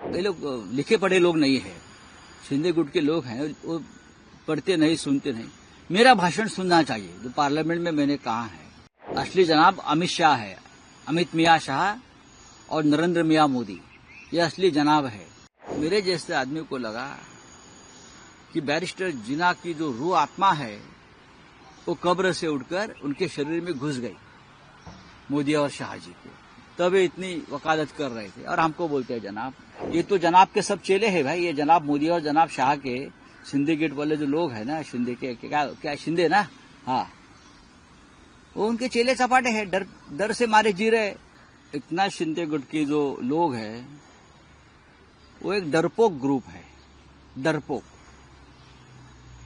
ये लोग लिखे पढ़े लोग नहीं है, शिंदे गुट के लोग हैं, वो पढ़ते नहीं सुनते नहीं। मेरा भाषण सुनना चाहिए जो पार्लियामेंट में मैंने कहा है। असली जनाब अमित शाह है, अमित मियाँ शाह और नरेंद्र मियाँ मोदी, ये असली जनाब है। मेरे जैसे आदमी को लगा कि बैरिस्टर जिन्ना की जो रूह आत्मा है वो कब्र से उठकर उनके शरीर में घुस गई मोदी और शाह जी को, तब ये इतनी वकालत कर रहे थे। और हमको बोलते हैं जनाब, ये तो जनाब के सब चेले हैं भाई, ये जनाब मोदी और जनाब शाह के शिंदे गेट वाले जो लोग हैं ना, शिंदे के क्या शिंदे ना, हाँ, वो उनके चेले चपाटे हैं, डर से मारे जी रहे। इतना शिंदे गुट के जो लोग हैं वो एक डरपोक ग्रुप है, डरपोक।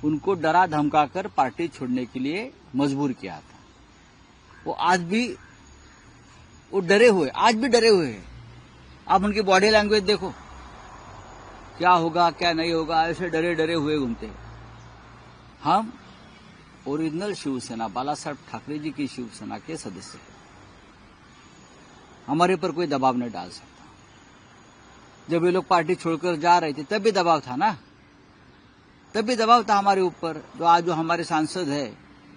उनको डरा धमकाकर पार्टी छोड़ने के लिए मजबूर किया था। वो आज भी वो डरे हुए, आज भी डरे हुए हैं। आप उनकी बॉडी लैंग्वेज देखो, क्या होगा क्या नहीं होगा, ऐसे डरे डरे हुए घूमते हैं। हम ओरिजिनल शिवसेना, बाला साहब ठाकरे जी की शिवसेना के सदस्य हैं, हमारे पर कोई दबाव नहीं डाल सकता। जब ये लोग पार्टी छोड़कर जा रहे थे तब भी दबाव था ना, तब भी दबाव था हमारे ऊपर। जो आज जो हमारे सांसद है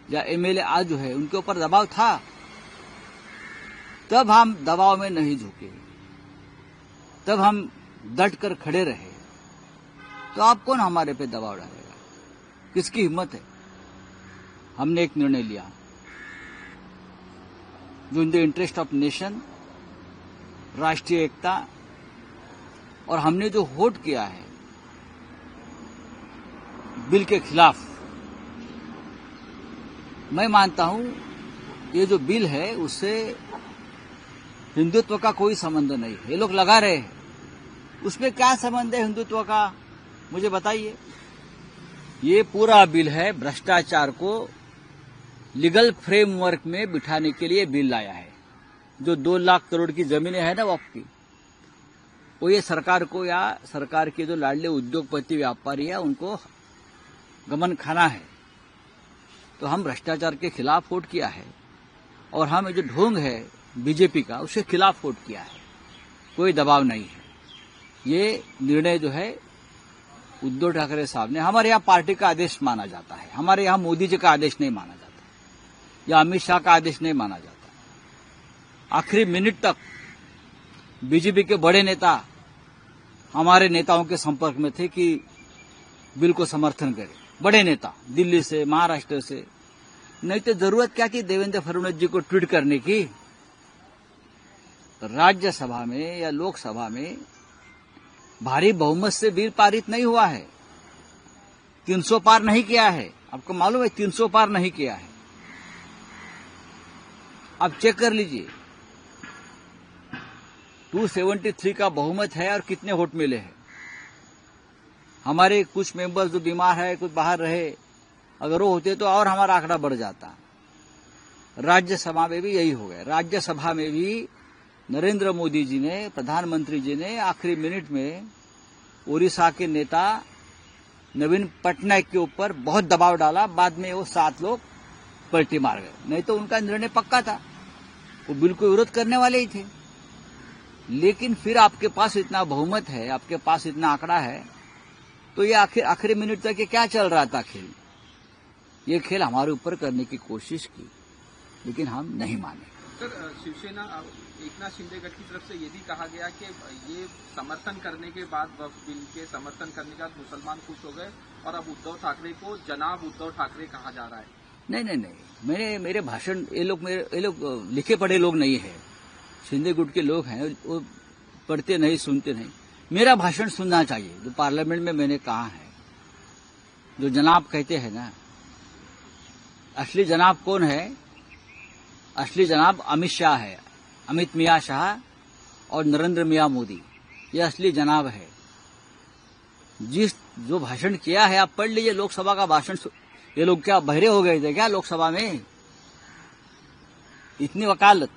या एमएलए आज जो है उनके ऊपर दबाव था, तब हम दबाव में नहीं झुके, तब हम डट कर खड़े रहे। तो आप कौन हमारे पे दबाव डालेगा, किसकी हिम्मत है। हमने एक निर्णय लिया जो in the interest of nation, राष्ट्रीय एकता, और हमने जो वोट किया है बिल के खिलाफ, मैं मानता हूं ये जो बिल है उससे हिंदुत्व का कोई संबंध नहीं है। ये लोग लगा रहे हैं, उसमें क्या संबंध है हिंदुत्व का, मुझे बताइए। ये पूरा बिल है भ्रष्टाचार को लीगल फ्रेमवर्क में बिठाने के लिए बिल लाया है। जो 2 लाख करोड़ की जमीनें हैं ना वक्फ की, वो ये सरकार को या सरकार के जो लाडले उद्योगपति व्यापारी है उनको गमन खाना है। तो हम भ्रष्टाचार के खिलाफ वोट किया है, और हम जो ढोंग है बीजेपी का उसके खिलाफ वोट किया है। कोई दबाव नहीं है। ये निर्णय जो है उद्धव ठाकरे साहब ने, हमारे यहाँ पार्टी का आदेश माना जाता है, हमारे यहाँ मोदी जी का आदेश नहीं माना जाता या अमित शाह का आदेश नहीं माना जाता। आखिरी मिनट तक बीजेपी के बड़े नेता हमारे नेताओं के संपर्क में थे कि बिल को समर्थन करें, बड़े नेता दिल्ली से, महाराष्ट्र से। नहीं तो जरूरत क्या थी देवेंद्र फडणवीस जी को ट्वीट करने की। राज्यसभा में या लोकसभा में भारी बहुमत से बिल पारित नहीं हुआ है, 300 पार नहीं किया है। आपको मालूम है 300 पार नहीं किया है। आप चेक कर लीजिए, 273 का बहुमत है और कितने वोट मिले हैं। हमारे कुछ मेंबर्स जो बीमार है, कुछ बाहर रहे, अगर वो होते तो और हमारा आंकड़ा बढ़ जाता। राज्यसभा में भी यही हो गया। राज्यसभा में भी नरेंद्र मोदी जी ने, प्रधानमंत्री जी ने आखिरी मिनट में ओडिशा के नेता नवीन पटनायक के ऊपर बहुत दबाव डाला। बाद में वो 7 लोग पलटी मार गए, नहीं तो उनका निर्णय पक्का था, वो बिल को विरोध करने वाले ही थे। लेकिन फिर आपके पास इतना बहुमत है, आपके पास इतना आंकड़ा है, तो ये आखिरी मिनट तक ये क्या चल रहा था खेल। ये खेल हमारे ऊपर करने की कोशिश की, लेकिन हम नहीं माने। सर, शिवसेना एकनाथ शिंदे गट की तरफ से ये भी कहा गया कि ये समर्थन करने के बाद, वक्फ बिल के समर्थन करने के बाद मुसलमान खुश हो गए और अब उद्धव ठाकरे को जनाब उद्धव ठाकरे कहा जा रहा है। नहीं, मेरे भाषण, ये लोग लिखे पढ़े लोग नहीं है, शिंदे गुट के लोग हैं, वो पढ़ते नहीं सुनते नहीं। मेरा भाषण सुनना चाहिए जो पार्लियामेंट में मैंने कहा है। जो जनाब कहते हैं ना, असली जनाब कौन है? असली जनाब अमित शाह है, अमित मियाँ शाह और नरेंद्र मियाँ मोदी, ये असली जनाब है। जो भाषण किया है आप पढ़ लीजिए, लोकसभा का भाषण। ये लोग क्या बहरे हो गए थे क्या लोकसभा में? इतनी वकालत,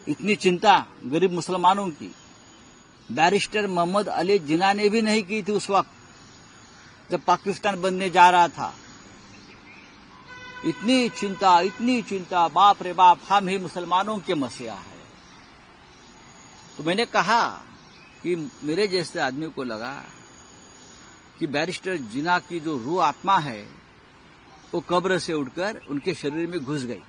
इतनी चिंता गरीब मुसलमानों की बैरिस्टर मोहम्मद अली जिन्ना ने भी नहीं की थी उस वक्त जब पाकिस्तान बनने जा रहा था। इतनी चिंता, बाप रे बाप, हम ही मुसलमानों के मसीहा है। तो मैंने कहा कि मेरे जैसे आदमी को लगा कि बैरिस्टर जिन्ना की जो रूह आत्मा है वो कब्र से उठकर उनके शरीर में घुस गई,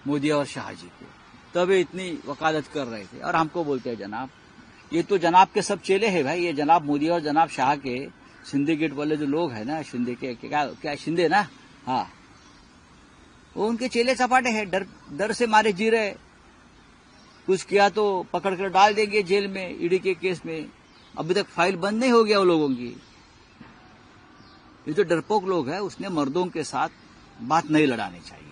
मोदी और शाह जी के। तब ये इतनी वकालत कर रहे थे और हमको बोलते हैं जनाब, ये तो जनाब के सब चेले हैं भाई, ये जनाब मोदी और जनाब शाह के सिंडिकेट वाले जो लोग हैं ना, शिंदे के क्या शिंदे ना, हाँ, वो उनके चेले चपाटे हैं, डर से मारे जी रहे, कुछ किया तो पकड़ कर डाल देंगे जेल में, ईडी के केस में। अभी तक फाइल बंद नहीं हो गया वो लोगों की। ये तो डरपोक लोग हैं, उसने मर्दों के साथ बात नहीं लड़ानी चाहिए।